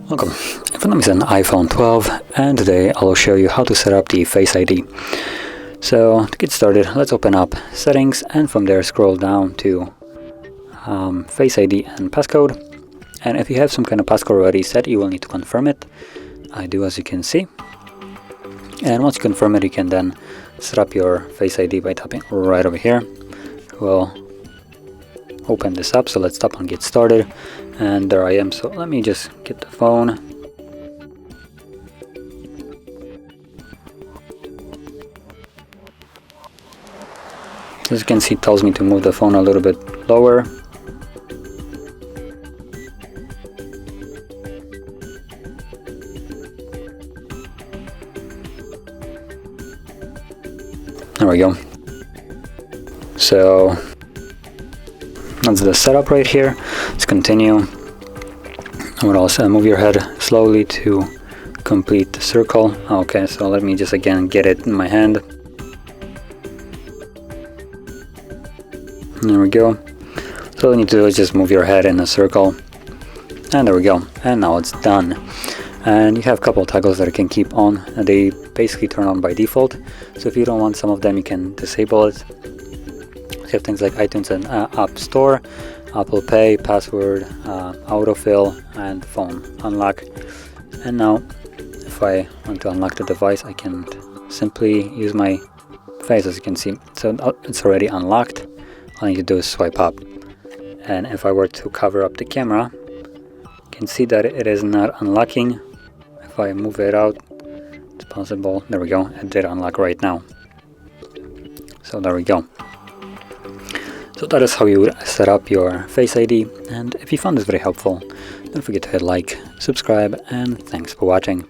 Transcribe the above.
Welcome. In front of me is an iPhone 12, and today I'll show you how to set up the Face ID. So to get started, let's open up Settings, and from there scroll down to Face ID and passcode. And if you have some kind of passcode already set, you will need to confirm it. I do, as you can see. And once you confirm it, you can then set up your Face ID by tapping right over here. We'll open this up, so let's tap on Get Started, and there I am. So let me just get the phone. As you can see, it tells me to move the phone a little bit lower. There we go. So that's the setup right here. Let's continue. What else? Move your head slowly to complete the circle. Okay, so let me just again get it in my hand. There we go. So all you need to do is just move your head in a circle. And there we go. And now it's done. And you have a couple of toggles that you can keep on, and they basically turn on by default. So if you don't want some of them, you can disable it. You have things like iTunes and App Store, Apple Pay, password, autofill, and phone unlock. And now, if I want to unlock the device, I can simply use my face, as you can see. So it's already unlocked. All I need to do is swipe up. And if I were to cover up the camera, you can see that it is not unlocking. If I move it out, it's possible. There we go. It did unlock right now. So there we go. So that is how you would set up your Face ID. And if you found this very helpful, don't forget to hit like, subscribe, and thanks for watching.